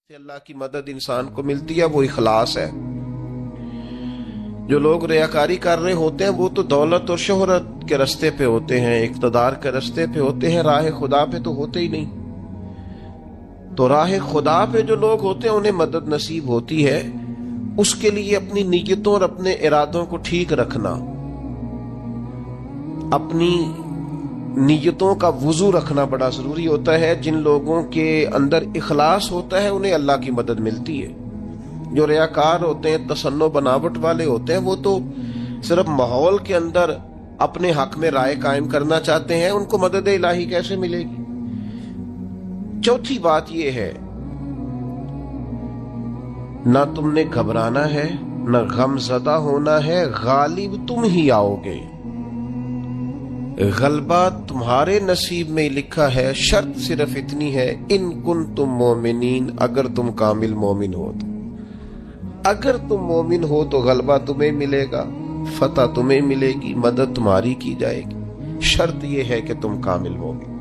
سے اللہ کی مدد انسان کو ملتی ہے وہ اخلاص ہے۔ جو لوگ ریاکاری کر رہے ہوتے ہیں وہ تو دولت اور شہرت کے راستے پہ ہوتے ہیں، اقتدار کے راستے پہ ہوتے ہیں، راہ خدا پہ تو ہوتے ہی نہیں۔ تو راہ خدا پہ جو لوگ ہوتے ہیں انہیں مدد نصیب ہوتی ہے، اس کے لیے اپنی نیتوں اور اپنے ارادوں کو ٹھیک رکھنا، اپنی نیتوں کا وضو رکھنا بڑا ضروری ہوتا ہے۔ جن لوگوں کے اندر اخلاص ہوتا ہے انہیں اللہ کی مدد ملتی ہے۔ جو ریاکار ہوتے ہیں، تصنع بناوٹ والے ہوتے ہیں، وہ تو صرف ماحول کے اندر اپنے حق میں رائے قائم کرنا چاہتے ہیں، ان کو مدد الہی کیسے ملے گی؟ چوتھی بات یہ ہے، نہ تم نے گھبرانا ہے، نہ غم زدہ ہونا ہے، غالب تم ہی آؤ گے۔ غلبہ تمہارے نصیب میں لکھا ہے، شرط صرف اتنی ہے، ان کنتم مومنین، اگر تم کامل مومن ہو تو۔ اگر تم مومن ہو تو غلبہ تمہیں ملے گا، فتح تمہیں ملے گی، مدد تمہاری کی جائے گی، شرط یہ ہے کہ تم کامل ہوگے۔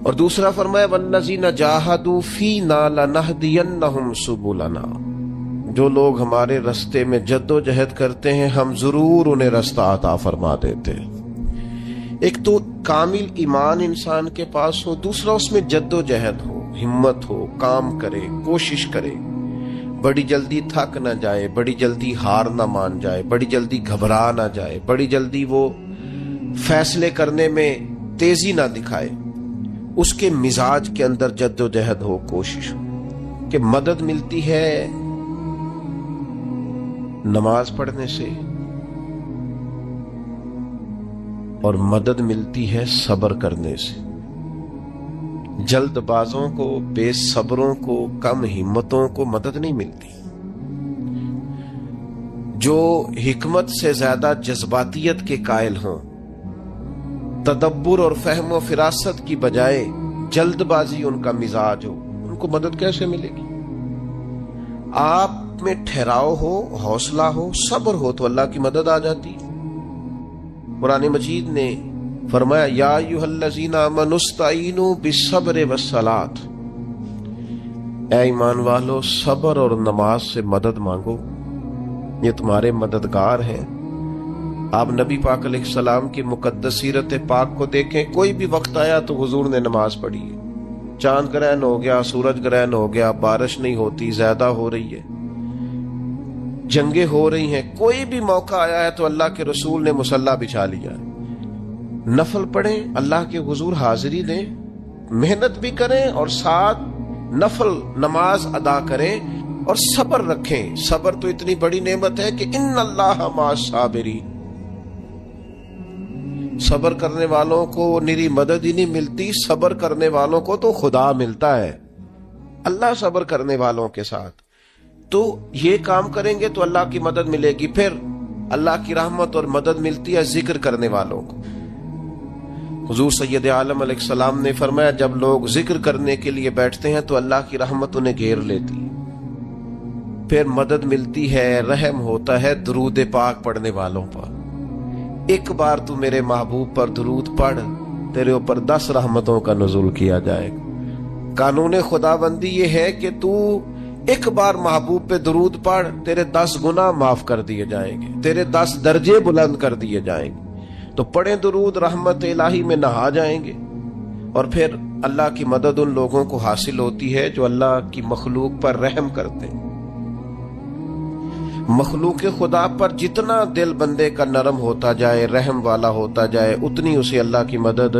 اور دوسرا فرمایا وَالَّذِينَ جَاهَدُوا فِينَا لَنَهْدِيَنَّهُمْ سُبُلَنَا، جو لوگ ہمارے رستے میں جد و جہد کرتے ہیں ہم ضرور انہیں رستہ عطا فرما دیتے ہیں۔ ایک تو کامل ایمان انسان کے پاس ہو، دوسرا اس میں جد و جہد ہو، ہمت ہو، کام کرے، کوشش کرے، بڑی جلدی تھک نہ جائے، بڑی جلدی ہار نہ مان جائے، بڑی جلدی گھبرا نہ جائے، بڑی جلدی وہ فیصلے کرنے میں تیزی نہ دکھائے، اس کے مزاج کے اندر جد و جہد ہو، کوشش ہو۔ کہ مدد ملتی ہے نماز پڑھنے سے، اور مدد ملتی ہے صبر کرنے سے۔ جلد بازوں کو، بے صبروں کو، کم ہمتوں کو مدد نہیں ملتی۔ جو حکمت سے زیادہ جذباتیت کے قائل ہوں، تدبر اور فہم و فراست کی بجائے جلد بازی ان کا مزاج ہو، ان کو مدد کیسے ملے گی؟ آپ میں ٹھہراؤ ہو، حوصلہ ہو، صبر ہو تو اللہ کی مدد آ جاتی ہے۔ قرآن مجید نے فرمایا یا ایھا الذین آمنوا استعینوا بالصبر والصلاۃ، اے ایمان والو صبر اور نماز سے مدد مانگو، یہ تمہارے مددگار ہیں۔ آپ نبی پاک علیہ السلام کی مقدس سیرت پاک کو دیکھیں، کوئی بھی وقت آیا تو حضور نے نماز پڑھی ہے۔ چاند گرہن ہو گیا، سورج گرہن ہو گیا، بارش نہیں ہوتی، زیادہ ہو رہی ہے، جنگیں ہو رہی ہیں، کوئی بھی موقع آیا ہے تو اللہ کے رسول نے مصلی بچھا لیا، نفل پڑھیں، اللہ کے حضور حاضری دیں، محنت بھی کریں اور ساتھ نفل نماز ادا کریں اور صبر رکھیں۔ صبر تو اتنی بڑی نعمت ہے کہ ان اللہ مع الصابرین، صبر کرنے والوں کو نری مدد ہی نہیں ملتی، صبر کرنے والوں کو تو خدا ملتا ہے، اللہ صبر کرنے والوں کے ساتھ۔ تو یہ کام کریں گے تو اللہ کی مدد ملے گی۔ پھر اللہ کی رحمت اور مدد ملتی ہے ذکر کرنے والوں کو۔ حضور سید عالم علیہ السلام نے فرمایا جب لوگ ذکر کرنے کے لیے بیٹھتے ہیں تو اللہ کی رحمت انہیں گھیر لیتی ہے۔ پھر مدد ملتی ہے، رحم ہوتا ہے درود پاک پڑھنے والوں پر۔ ایک بار تو میرے محبوب پر درود پڑھ، تیرے اوپر 10 رحمتوں کا نزول کیا جائے گا۔ قانون خداوندی یہ ہے کہ تو ایک بار محبوب پہ درود پڑھ، تیرے 10 گناہ معاف کر دیے جائیں گے، تیرے 10 درجے بلند کر دیے جائیں گے۔ تو پڑھیں درود، رحمت الہی میں نہا جائیں گے، اور پھر اللہ کی مدد ان لوگوں کو حاصل ہوتی ہے جو اللہ کی مخلوق پر رحم کرتے ہیں۔ مخلوق خدا پر جتنا دل بندے کا نرم ہوتا جائے، رحم والا ہوتا جائے، اتنی اسے اللہ کی مدد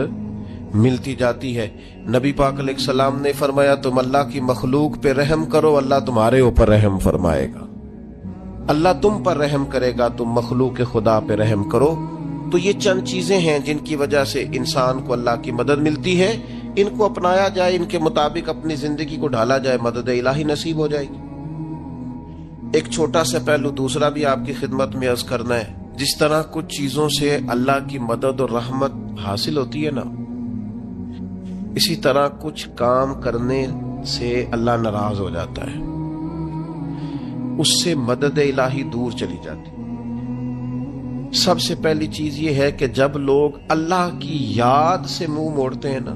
ملتی جاتی ہے۔ نبی پاک علیہ السلام نے فرمایا تم اللہ کی مخلوق پہ رحم کرو، اللہ تمہارے اوپر رحم فرمائے گا۔ اللہ تم پر رحم کرے گا، تم مخلوق خدا پہ رحم کرو۔ تو یہ چند چیزیں ہیں جن کی وجہ سے انسان کو اللہ کی مدد ملتی ہے، ان کو اپنایا جائے، ان کے مطابق اپنی زندگی کو ڈھالا جائے، مدد الہی نصیب ہو جائے گی۔ ایک چھوٹا سا پہلو دوسرا بھی آپ کی خدمت میں عرض کرنا ہے۔ جس طرح کچھ چیزوں سے اللہ کی مدد اور رحمت حاصل ہوتی ہے نا، اسی طرح کچھ کام کرنے سے اللہ ناراض ہو جاتا ہے، اس سے مدد الہی دور چلی جاتی۔ سب سے پہلی چیز یہ ہے کہ جب لوگ اللہ کی یاد سے منہ موڑتے ہیں نا،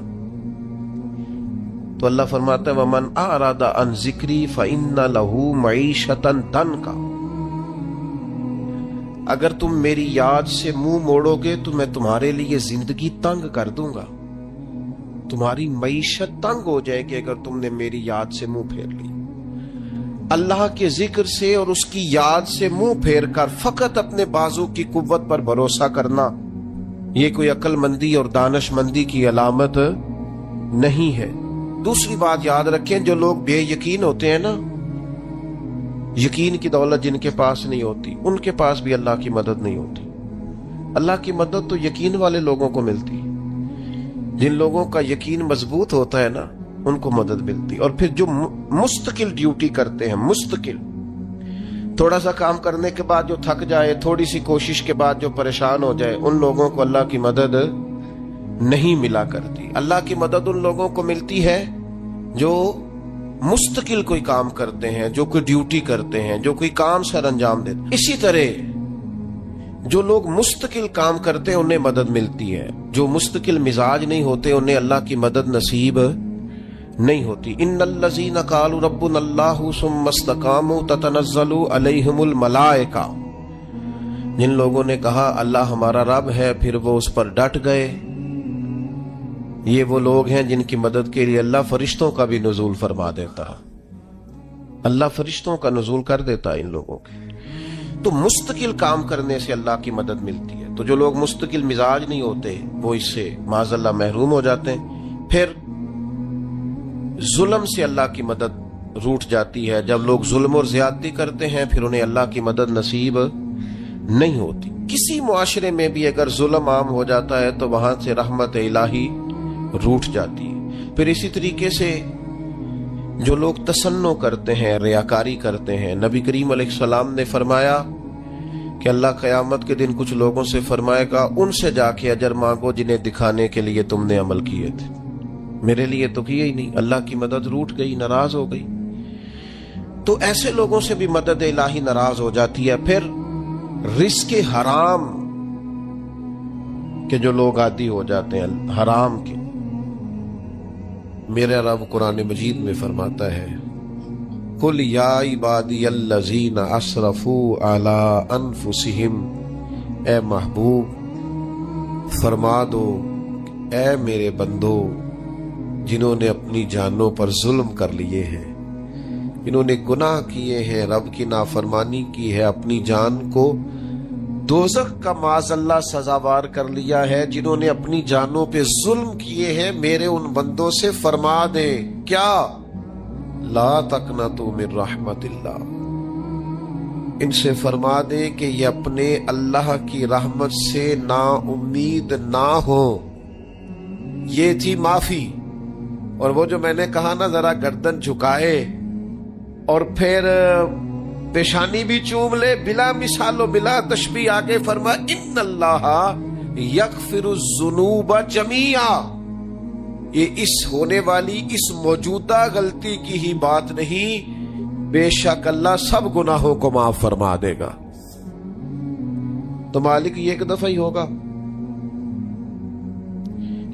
تو اللہ فرماتا ہے وَمَنْ أَعْرَضَ عَنْ ذِكْرِي فَإِنَّ لَهُ مَعِيشَةً ضَنْكًا، اگر تم میری یاد سے منہ موڑو گے تو میں تمہارے لیے زندگی تنگ کر دوں گا، تمہاری معیشت تنگ ہو جائے گی اگر تم نے میری یاد سے منہ پھیر لی۔ اللہ کے ذکر سے اور اس کی یاد سے منہ پھیر کر فقط اپنے بازو کی قوت پر بھروسہ کرنا یہ کوئی عقل مندی اور دانش مندی کی علامت نہیں ہے۔ دوسری بات یاد رکھیں، جو لوگ بے یقین ہوتے ہیں نا، یقین کی دولت جن کے پاس نہیں ہوتی ان کے پاس بھی اللہ کی مدد نہیں ہوتی۔ اللہ کی مدد تو یقین والے لوگوں کو ملتی، جن لوگوں کا یقین مضبوط ہوتا ہے نا ان کو مدد ملتی۔ اور پھر جو مستقل ڈیوٹی کرتے ہیں، مستقل تھوڑا سا کام کرنے کے بعد جو تھک جائے، تھوڑی سی کوشش کے بعد جو پریشان ہو جائے، ان لوگوں کو اللہ کی مدد نہیں ملا کرتی۔ اللہ کی مدد ان لوگوں کو ملتی ہے جو مستقل کوئی کام کرتے ہیں، جو کوئی ڈیوٹی کرتے ہیں، جو کوئی کام سر انجام دیتے ہیں۔ اسی طرح جو لوگ مستقل کام کرتے ہیں انہیں مدد ملتی ہے، جو مستقل مزاج نہیں ہوتے انہیں اللہ کی مدد نصیب نہیں ہوتی۔ ان الذین قالوا ربنا اللہ ثم استقاموا تتنزل علیہم الملائکہ، جن لوگوں نے کہا اللہ ہمارا رب ہے پھر وہ اس پر ڈٹ گئے، یہ وہ لوگ ہیں جن کی مدد کے لیے اللہ فرشتوں کا بھی نزول فرما دیتا ہے، اللہ فرشتوں کا نزول کر دیتا ہے ان لوگوں کے۔ تو مستقل کام کرنے سے اللہ کی مدد ملتی ہے۔ تو جو لوگ مستقل مزاج نہیں ہوتے وہ اس سے معاذ اللہ محروم ہو جاتے ہیں۔ پھر ظلم سے اللہ کی مدد روٹ جاتی ہے، جب لوگ ظلم اور زیادتی کرتے ہیں پھر انہیں اللہ کی مدد نصیب نہیں ہوتی۔ کسی معاشرے میں بھی اگر ظلم عام ہو جاتا ہے تو وہاں سے رحمت الہی روٹ جاتی ہے۔ پھر اسی طریقے سے جو لوگ تسنع کرتے ہیں، ریاکاری کرتے ہیں، نبی کریم علیہ السلام نے فرمایا کہ اللہ قیامت کے دن کچھ لوگوں سے فرمائے گا ان سے جا کے اجر مانگو جنہیں دکھانے کے لیے تم نے عمل کیے تھے، میرے لیے تو کیے ہی نہیں، اللہ کی مدد روٹ گئی، ناراض ہو گئی۔ تو ایسے لوگوں سے بھی مدد الہی ناراض ہو جاتی ہے۔ پھر رزق حرام کے جو لوگ عادی ہو جاتے ہیں حرام کے، میرا رب قرآن مجید میں فرماتا ہے قل یا عبادی الذین اسرفوا علی انفسہم، اے محبوب فرما دو اے میرے بندو جنہوں نے اپنی جانوں پر ظلم کر لیے ہیں، جنہوں نے گناہ کیے ہیں، رب کی نافرمانی کی ہے، اپنی جان کو دوزخ کا معاذ اللہ سزاوار کر لیا ہے، جنہوں نے اپنی جانوں پہ ظلم کیے ہیں، میرے ان بندوں سے فرما دے کیا لا تقنطوا من رحمت اللہ، ان سے فرما دے کہ یہ اپنے اللہ کی رحمت سے نا امید نہ ہو۔ یہ تھی معافی۔ اور وہ جو میں نے کہا نا ذرا گردن جھکائے اور پھر پیشانی بھی چوم لے، بلا مثال و بلا تشبیہ آگے فرما ان اللہ یغفر الذنوب جمیعا، یہ اس ہونے والی اس موجودہ غلطی کی ہی بات نہیں، بے شک اللہ سب گناہوں کو معاف فرما دے گا۔ تو مالک یہ ایک دفعہ ہی ہوگا،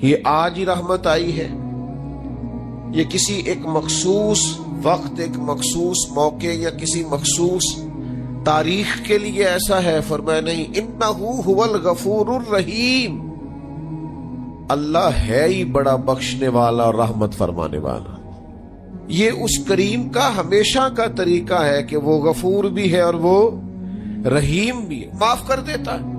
یہ آج ہی رحمت آئی ہے، یہ کسی ایک مخصوص وقت، ایک مخصوص موقع یا کسی مخصوص تاریخ کے لیے ایسا ہے؟ فرمایا نہیں، انہو هو الغفور الرحیم، اللہ ہے ہی بڑا بخشنے والا اور رحمت فرمانے والا۔ یہ اس کریم کا ہمیشہ کا طریقہ ہے کہ وہ غفور بھی ہے اور وہ رحیم بھی ہے، معاف کر دیتا ہے۔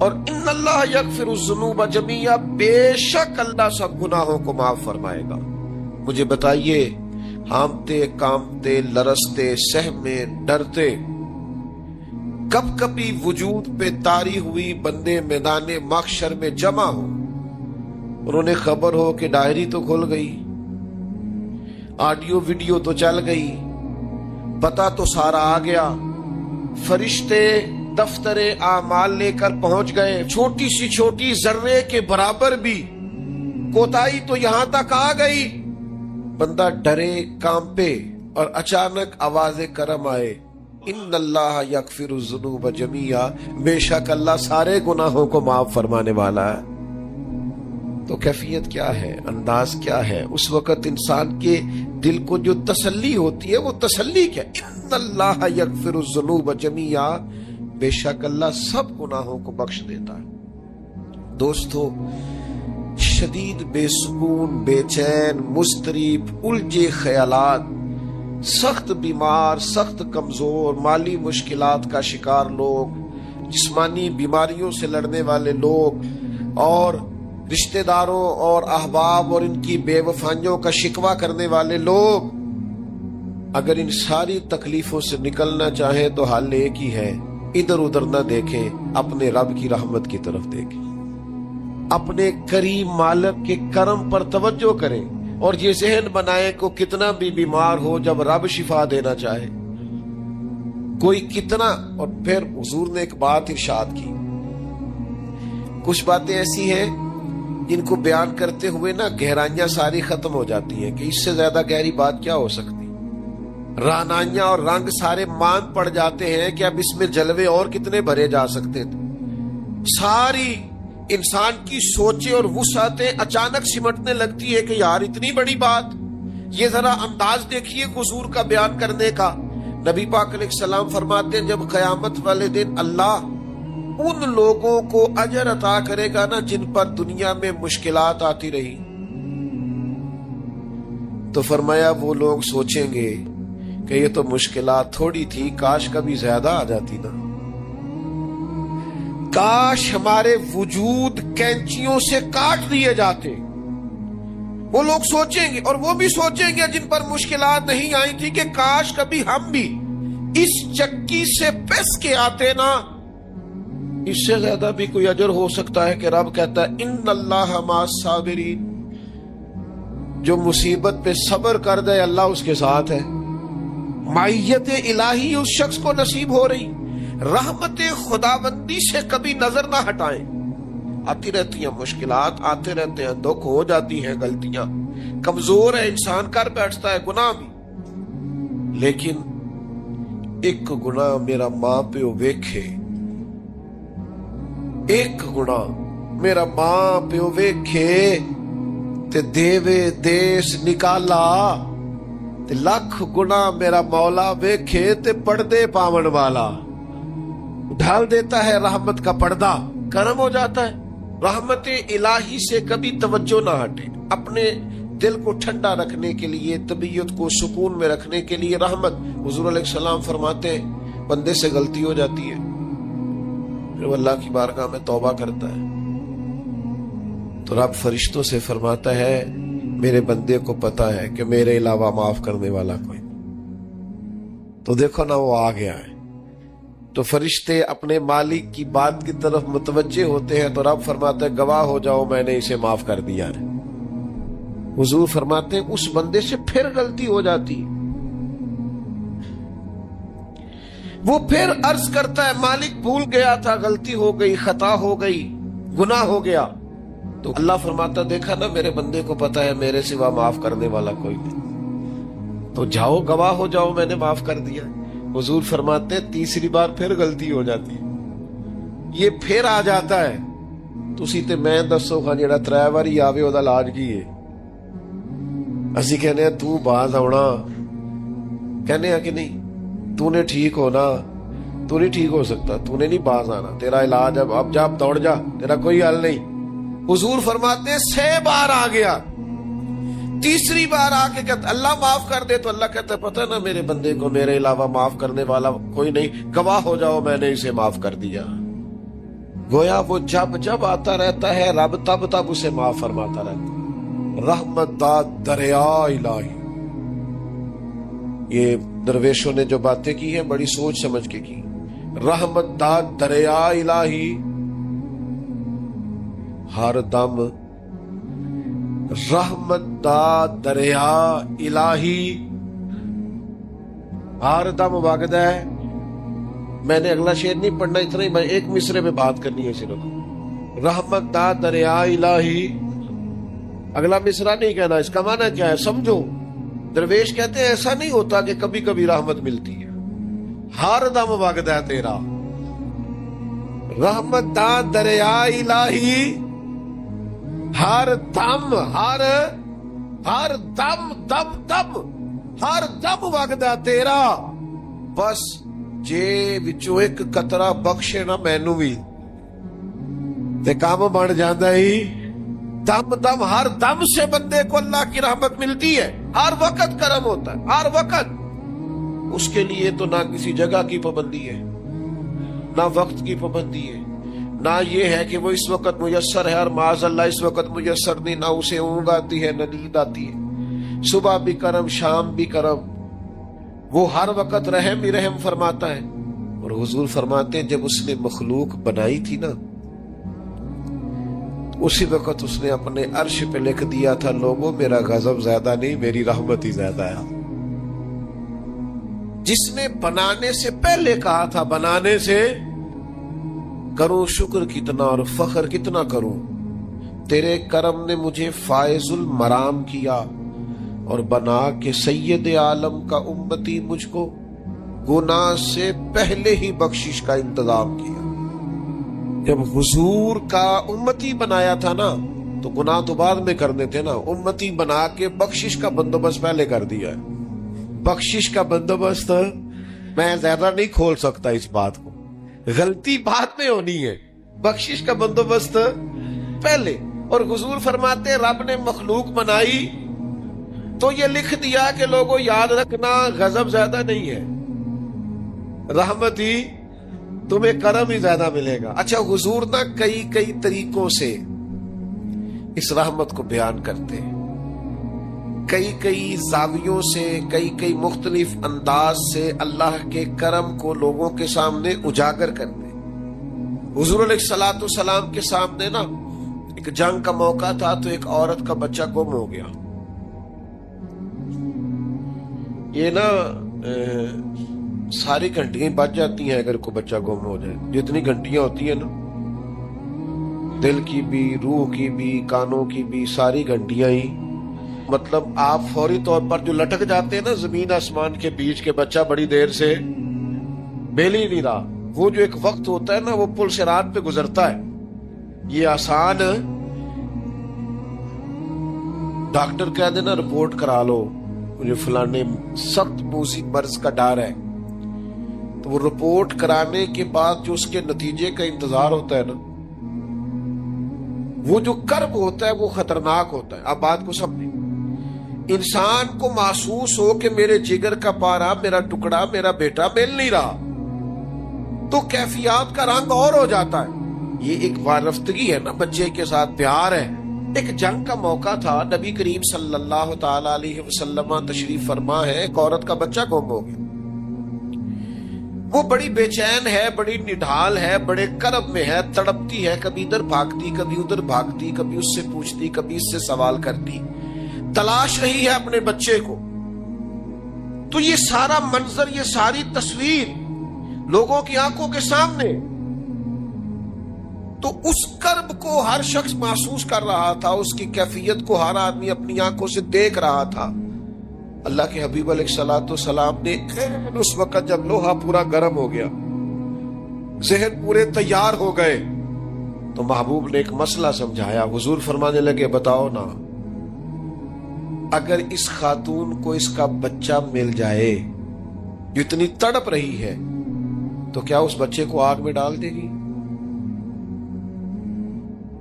اور ان اللہ یغفر الذنوب جمیعا، بے شک اللہ سب گناہوں کو معاف فرمائے گا۔ مجھے بتائیے، ہامتے کامتے لرزتے سہمے ڈرتے کب کبھی وجود پہ طاری ہوئی بندے میدان محشر میں جمع ہو، اور انہیں خبر ہو کہ ڈائری تو کھل گئی، آڈیو ویڈیو تو چل گئی، پتہ تو سارا آ گیا، فرشتے دفتر اعمال لے کر پہنچ گئے، چھوٹی سی چھوٹی ذرے کے برابر بھی کوتاہی تو یہاں تک آ گئی، بندہ ڈرے کانپے اور اچانک آواز کرم آئے، ان اللہ یغفر الذنوب جمیعا، بے شک اللہ سارے گناہوں کو معاف فرمانے والا ہے۔ تو کیفیت کیا ہے، انداز کیا ہے؟ اس وقت انسان کے دل کو جو تسلی ہوتی ہے وہ تسلی کیا؟ ان اللہ یغفر الذنوب جمیعا، بے شک اللہ سب گناہوں کو بخش دیتا ہے۔ دوستو، شدید بے سکون، بے چین، مضطرب، الجھے خیالات، سخت بیمار، سخت کمزور، مالی مشکلات کا شکار لوگ، جسمانی بیماریوں سے لڑنے والے لوگ، اور رشتہ داروں اور احباب اور ان کی بے وفائیوں کا شکوہ کرنے والے لوگ، اگر ان ساری تکلیفوں سے نکلنا چاہیں تو حل ایک ہی ہے، ادھر ادھر نہ دیکھیں، اپنے رب کی رحمت کی طرف دیکھیں، اپنے کریم مالک کے کرم پر توجہ کریں، اور یہ ذہن بنائیں کہ کتنا بھی بیمار ہو، جب رب شفا دینا چاہے کوئی کتنا۔ اور پھر حضور نے ایک بات ارشاد کی، کچھ باتیں ایسی ہیں جن کو بیان کرتے ہوئے نا گہرائیاں ساری ختم ہو جاتی ہیں کہ اس سے زیادہ گہری بات کیا ہو سکتی، رعنائیاں اور رنگ سارے مان پڑ جاتے ہیں کہ اب اس میں جلوے اور کتنے بھرے جا سکتے تھے۔ ساری انسان کی سوچیں اور وسعتیں اچانک سمٹنے لگتی ہے کہ یار اتنی بڑی بات، یہ ذرا انداز دیکھیے حضور کا بیان کرنے کا۔ نبی پاک علیہ السلام فرماتے ہیں جب قیامت والے دن اللہ ان لوگوں کو اجر عطا کرے گا نا جن پر دنیا میں مشکلات آتی رہی، تو فرمایا وہ لوگ سوچیں گے کہ یہ تو مشکلات تھوڑی تھی، کاش کبھی زیادہ آ جاتی نا، کاش ہمارے وجود کینچیوں سے کاٹ دیے جاتے۔ وہ لوگ سوچیں گے، اور وہ بھی سوچیں گے جن پر مشکلات نہیں آئی تھی کہ کاش کبھی ہم بھی اس چکی سے پس کے آتے نا، اس سے زیادہ بھی کوئی اجر ہو سکتا ہے کہ رب کہتا ہے ان اللہ مع الصابرین، جو مصیبت پہ صبر کر دے اللہ اس کے ساتھ ہے۔ معیت الہی اس شخص کو نصیب ہو رہی، رحمت خداوندی سے کبھی نظر نہ ہٹائیں۔ آتی رہتی ہیں مشکلات، آتے رہتے ہیں دکھ، ہو جاتی ہیں غلطیاں، کمزور ہے انسان، کر بیٹھتا ہے گناہ بھی، لیکن ایک گناہ میرا ماں پیو ویکھے، ایک گناہ میرا ماں پیو ویکھے تے دیوے دیس نکالا، تے لکھ گناہ میرا مولا ویکھے تے پردے پاون والا، ڈھال دیتا ہے رحمت کا پردہ، کرم ہو جاتا ہے۔ رحمت الہی سے کبھی توجہ نہ ہٹے، اپنے دل کو ٹھنڈا رکھنے کے لیے، طبیعت کو سکون میں رکھنے کے لیے رحمت۔ حضور علیہ السلام فرماتے ہیں بندے سے غلطی ہو جاتی ہے، پھر وہ اللہ کی بارگاہ میں توبہ کرتا ہے تو رب فرشتوں سے فرماتا ہے میرے بندے کو پتا ہے کہ میرے علاوہ معاف کرنے والا کوئی نہیں، تو دیکھو نا وہ آ گیا ہے، تو فرشتے اپنے مالک کی بات کی طرف متوجہ ہوتے ہیں تو رب فرماتا ہے گواہ ہو جاؤ میں نے اسے معاف کر دیا ہے۔ حضور فرماتے ہیں اس بندے سے پھر غلطی ہو جاتی، وہ پھر عرض کرتا ہے مالک بھول گیا تھا، غلطی ہو گئی، خطا ہو گئی، گناہ ہو گیا، تو اللہ فرماتا دیکھا نا میرے بندے کو پتا ہے میرے سوا معاف کرنے والا کوئی نہیں، تو جاؤ گواہ ہو جاؤ میں نے معاف کر دیا۔ حضور فرماتے تیسری بار پھر غلطی ہو جاتی، یہ پھر آ جاتا ہے، تسی تے میں دسو خان جڑا 3 واری آوے او دا علاج کی ہے؟ اسی کہنے ہیں تو باز آنا، کہنے ہیں کہ نہیں تو نے ٹھیک ہونا، تو نہیں ٹھیک ہو سکتا، تو نے نہیں باز آنا، تیرا علاج اب جا دوڑ جا، تیرا کوئی حل نہیں۔ حضور فرماتے ہیں 6 بار آ گیا، تیسری بار آ کے کہتا اللہ معاف کر دے، تو اللہ کہتا پتہ نا میرے بندے کو میرے علاوہ معاف کرنے والا کوئی نہیں، گواہ ہو جاؤ میں نے اسے معاف کر دیا۔ گویا وہ جب جب آتا رہتا ہے رب تب تب اسے معاف فرماتا رہتا ہے۔ رحمت داد دریا الہی، یہ درویشوں نے جو باتیں کی ہیں بڑی سوچ سمجھ کے کی۔ رحمت داد دریا الہی، ہر دم رحمت دا دریا الہی ہر دم وگدا ہے۔ میں نے اگلا شعر نہیں پڑھنا، اتنا ہی میں ایک مصرے میں بات کرنی ہے صرف۔ رحمت دا دریا الہی، اگلا مصرا نہیں کہنا، اس کا معنی کیا ہے سمجھو۔ درویش کہتے ہیں ایسا نہیں ہوتا کہ کبھی کبھی رحمت ملتی ہے، ہر دم وگدا ہے تیرا۔ رحمت دا دریا الہی ہر دم ہر دم ہر دم وگدا تیرا، بس جے وچوں ایک قطرہ بخشے نا مینوں وی تے کام بن جاندا ہی۔ دم ہر دم سے بندے کو اللہ کی رحمت ملتی ہے، ہر وقت کرم ہوتا ہے، ہر وقت۔ اس کے لیے تو نہ کسی جگہ کی پابندی ہے، نہ وقت کی پابندی ہے، نہ یہ ہے کہ وہ اس وقت میسر ہے اور معاذ اللہ اس وقت میسر نہیں، نہ اسے اونگ آتی ہے نہ نیند آتی ہے۔ صبح بھی کرم، شام بھی کرم، وہ ہر وقت رحم ہی رحم فرماتا ہے۔ اور حضور فرماتے ہیں جب اس نے مخلوق بنائی تھی نا، اسی وقت اس نے اپنے عرش پہ لکھ دیا تھا، لوگوں میرا غضب زیادہ نہیں، میری رحمت ہی زیادہ ہے۔ جس نے بنانے سے پہلے کہا تھا، بنانے سے کروں شکر کتنا اور فخر کتنا کروں، تیرے کرم نے مجھے فائز المرام کیا اور بنا کے سید عالم کا امتی مجھ کو گناہ سے پہلے ہی بخشش کا انتظام کیا۔ جب حضور کا امتی بنایا تھا نا تو گناہ تو بعد میں کرنے تھے نا، امتی بنا کے بخشش کا بندوبست پہلے کر دیا ہے۔ بخشش کا بندوبست میں زیادہ نہیں کھول سکتا اس بات کو، غلطی بعد میں ہونی ہے، بخشش کا بندوبست پہلے۔ اور حضور فرماتے رب نے مخلوق بنائی تو یہ لکھ دیا کہ لوگوں یاد رکھنا غضب زیادہ نہیں ہے، رحمت ہی، تمہیں کرم ہی زیادہ ملے گا۔ اچھا حضور نہ کئی طریقوں سے اس رحمت کو بیان کرتے، کئی زاویوں سے، کئی مختلف انداز سے اللہ کے کرم کو لوگوں کے سامنے اجاگر کرتے۔ حضور علیہ الصلوۃ والسلام کے سامنے نا ایک جنگ کا موقع تھا تو ایک عورت کا بچہ گم ہو گیا۔ یہ نا ساری گھنٹیاں بج جاتی ہیں اگر کوئی بچہ گم ہو جائے، جتنی گھنٹیاں ہوتی ہیں نا، دل کی بھی، روح کی بھی، کانوں کی بھی، ساری گھنٹیاں ہی، مطلب آپ فوری طور پر جو لٹک جاتے ہیں نا زمین آسمان کے بیچ کے، بچہ بڑی دیر سے بیل ہی نہیں رہا، وہ جو ایک وقت ہوتا ہے نا وہ پل صراط پہ گزرتا ہے، یہ آسان ڈاکٹر کہہ دینا رپورٹ کرا لو مجھے فلانے سخت موذی مرض کا ڈر ہے، تو وہ رپورٹ کرانے کے بعد جو اس کے نتیجے کا انتظار ہوتا ہے نا، وہ جو کرب ہوتا ہے وہ خطرناک ہوتا ہے۔ اب بات کو سمجھیں، انسان کو محسوس ہو کہ میرے جگر کا پارا، میرا ٹکڑا، میرا بیٹا مل نہیں رہا، تو کیفیات کا رنگ اور ہو جاتا ہے۔ یہ ایک وارفتگی ہے نا، بچے کے ساتھ پیار ہے۔ ایک جنگ کا موقع تھا، نبی کریم صلی اللہ تعالی علیہ وسلم تشریف فرما ہے، ایک عورت کا بچہ گم ہو گیا، وہ بڑی بے چین ہے، بڑی نڈھال ہے، بڑے کرب میں ہے، تڑپتی ہے، کبھی ادھر بھاگتی کبھی ادھر بھاگتی، کبھی اس سے پوچھتی کبھی اس سے سوال کرتی، تلاش رہی ہے اپنے بچے کو۔ تو یہ سارا منظر، یہ ساری تصویر لوگوں کی آنکھوں کے سامنے، تو اس کرب کو ہر شخص محسوس کر رہا تھا، اس کی کیفیت کو ہر آدمی اپنی آنکھوں سے دیکھ رہا تھا۔ اللہ کے حبیب علیہ الصلوۃ والسلام نے اس وقت جب لوہا پورا گرم ہو گیا، ذہن پورے تیار ہو گئے، تو محبوب نے ایک مسئلہ سمجھایا۔ حضور فرمانے لگے بتاؤ نا، اگر اس خاتون کو اس کا بچہ مل جائے جو اتنی تڑپ رہی ہے، تو کیا اس بچے کو آگ میں ڈال دے گی؟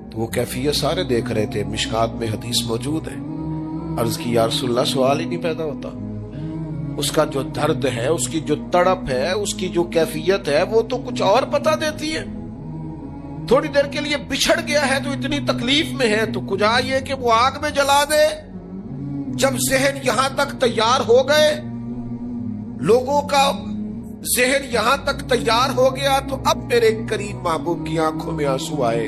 تو وہ کیفیت سارے دیکھ رہے تھے، مشکات میں حدیث موجود ہے۔ عرض کی یا رسول اللہ، سوال ہی نہیں پیدا ہوتا، اس کا جو درد ہے، اس کی جو تڑپ ہے، اس کی جو کیفیت ہے، وہ تو کچھ اور بتا دیتی ہے۔ تھوڑی دیر کے لیے بچھڑ گیا ہے تو اتنی تکلیف میں ہے، تو کجا یہ کہ وہ آگ میں جلا دے۔ جب ذہن یہاں تک تیار ہو گئے، لوگوں کا ذہن یہاں تک تیار ہو گیا، تو اب میرے کریم محبوب کی آنکھوں میں آنسو آئے۔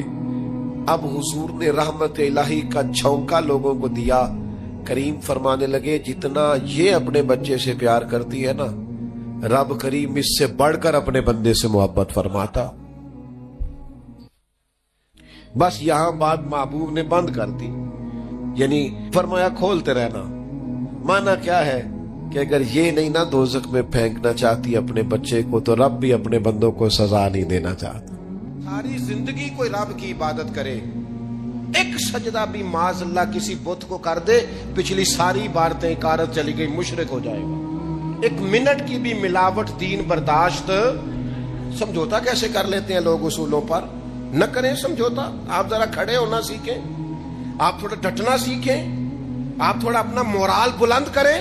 اب حضور نے رحمت الہی کا جھونکا لوگوں کو دیا۔ کریم فرمانے لگے جتنا یہ اپنے بچے سے پیار کرتی ہے نا، رب کریم اس سے بڑھ کر اپنے بندے سے محبت فرماتا۔ بس یہاں بات محبوب نے بند کر دی، یعنی فرمایا کھولتے رہنا۔ مانا کیا ہے کہ اگر یہ نہیں نہ دوزخ میں پھینکنا چاہتی اپنے بچے کو، تو رب بھی اپنے بندوں کو سزا نہیں دینا چاہتا۔ ساری زندگی کوئی رب کی عبادت کرے، ایک سجدہ بھی معاذ اللہ کسی بت کو کر دے، پچھلی ساری باتیں کارت چلی گئی، مشرک ہو جائے گا۔ ایک منٹ کی بھی ملاوٹ دین برداشت۔ سمجھوتا کیسے کر لیتے ہیں لوگ اصولوں پر؟ نہ کریں سمجھوتا۔ آپ ذرا کھڑے ہونا سیکھیں، آپ تھوڑا ڈٹنا سیکھیں، آپ تھوڑا اپنا مورال بلند کریں۔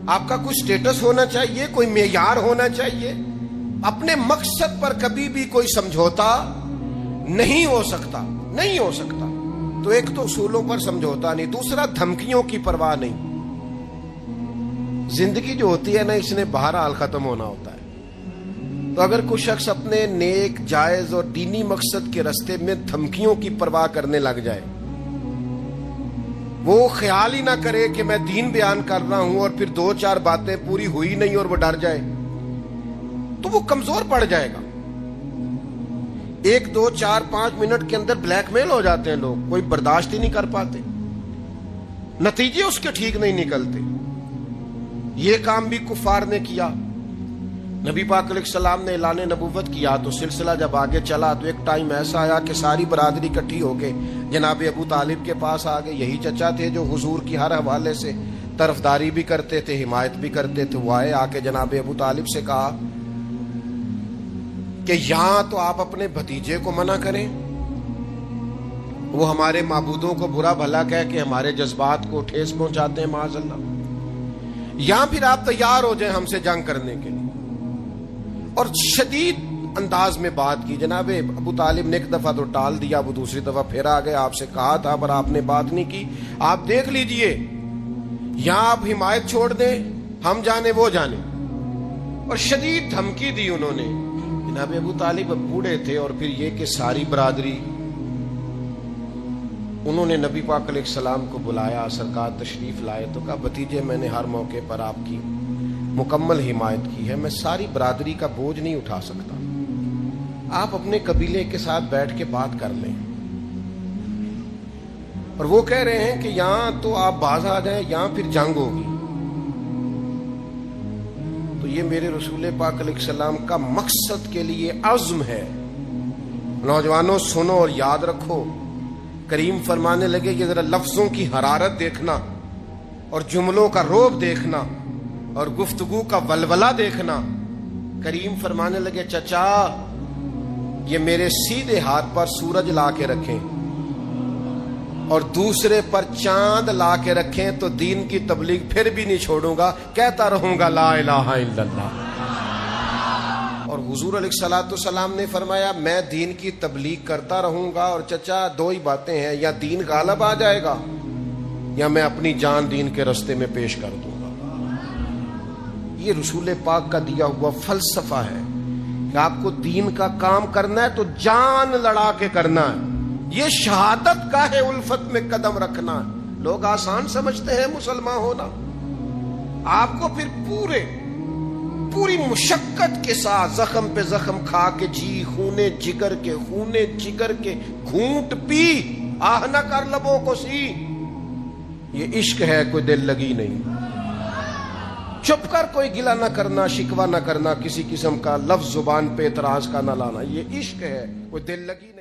آپ کا کوئی سٹیٹس ہونا چاہیے، کوئی معیار ہونا چاہیے۔ اپنے مقصد پر کبھی بھی کوئی سمجھوتا نہیں ہو سکتا، نہیں ہو سکتا۔ تو ایک تو اصولوں پر سمجھوتا نہیں، دوسرا دھمکیوں کی پرواہ نہیں۔ زندگی جو ہوتی ہے نا، اس نے بہرحال ختم ہونا ہوتا ہے۔ تو اگر کوئی شخص اپنے نیک، جائز اور دینی مقصد کے راستے میں دھمکیوں کی پرواہ کرنے لگ جائے، وہ خیال ہی نہ کرے کہ میں دین بیان کر رہا ہوں اور پھر 2-4 باتیں پوری ہوئی نہیں اور وہ ڈر جائے، تو وہ کمزور پڑ جائے گا۔ 1 2 4 5 منٹ کے اندر بلیک میل ہو جاتے ہیں لوگ، کوئی برداشت ہی نہیں کر پاتے، نتیجے اس کے ٹھیک نہیں نکلتے۔ یہ کام بھی کفار نے کیا۔ نبی پاک علیہ السلام نے اعلان نبوت کیا تو سلسلہ جب آگے چلا تو ایک ٹائم ایسا آیا کہ ساری برادری اکٹھی ہو کے جناب ابو طالب کے پاس آ گئے۔ یہی چچا تھے جو حضور کی ہر حوالے سے طرفداری بھی کرتے تھے، حمایت بھی کرتے تھے۔ وہ آئے، آ کے جناب ابو طالب سے کہا کہ یہاں تو آپ اپنے بھتیجے کو منع کریں، وہ ہمارے معبودوں کو برا بھلا کہہ کے ہمارے جذبات کو ٹھیس پہنچاتے ہیں معاذ اللہ، یہاں پھر آپ تیار ہو جائیں ہم سے جنگ کرنے کے لیے۔ اور شدید انداز میں بات کی۔ جناب ابو طالب نے ایک دفعہ تو ٹال دیا، وہ دوسری دفعہ پھر آ گئے، آپ سے کہا تھا پر آپ نے بات نہیں کی، آپ دیکھ لیجئے، یہاں آپ حمایت چھوڑ دیں، ہم جانے وہ جانے۔ اور شدید دھمکی دی انہوں نے۔ جناب ابو طالب بوڑھے تھے، اور پھر یہ کہ ساری برادری، انہوں نے نبی پاک علیہ السلام کو بلایا، سرکار تشریف لائے تو کہا بھتیجے میں نے ہر موقع پر آپ کی مکمل حمایت کی ہے، میں ساری برادری کا بوجھ نہیں اٹھا سکتا، آپ اپنے قبیلے کے ساتھ بیٹھ کے بات کر لیں۔ اور وہ کہہ رہے ہیں کہ یہاں تو آپ باز آ جائیں، یہاں پھر جنگ ہوگی۔ تو یہ میرے رسول پاک علیہ السلام کا مقصد کے لیے عزم ہے۔ نوجوانوں سنو اور یاد رکھو، کریم فرمانے لگے کہ ذرا لفظوں کی حرارت دیکھنا اور جملوں کا روب دیکھنا اور گفتگو کا ولولہ دیکھنا۔ کریم فرمانے لگے چچا یہ میرے سیدھے ہاتھ پر سورج لا کے رکھیں اور دوسرے پر چاند لا کے رکھیں تو دین کی تبلیغ پھر بھی نہیں چھوڑوں گا، کہتا رہوں گا لا الہ الا اللہ۔ اور حضور علیہ الصلوۃ والسلام نے فرمایا میں دین کی تبلیغ کرتا رہوں گا، اور چچا 2 ہی باتیں ہیں، یا دین غالب آ جائے گا یا میں اپنی جان دین کے راستے میں پیش کر دوں گا۔ یہ رسول پاک کا دیا ہوا فلسفہ ہے کہ آپ کو دین کا کام کرنا ہے تو جان لڑا کے کرنا ہے، یہ شہادت کا ہے، الفت میں قدم رکھنا ہے۔ لوگ آسان سمجھتے ہیں مسلمان ہونا، آپ کو پھر پوری مشقت کے ساتھ زخم پہ زخم کھا کے جی خونے جگر کے گھونٹ پی آہ نہ کر لبوں کو سی، یہ عشق ہے، کوئی دل لگی نہیں۔ چپ کر کوئی گلہ نہ کرنا، شکوہ نہ کرنا، کسی قسم کا لفظ زبان پہ اعتراض کا نہ لانا، یہ عشق ہے، کوئی دل لگی نہیں۔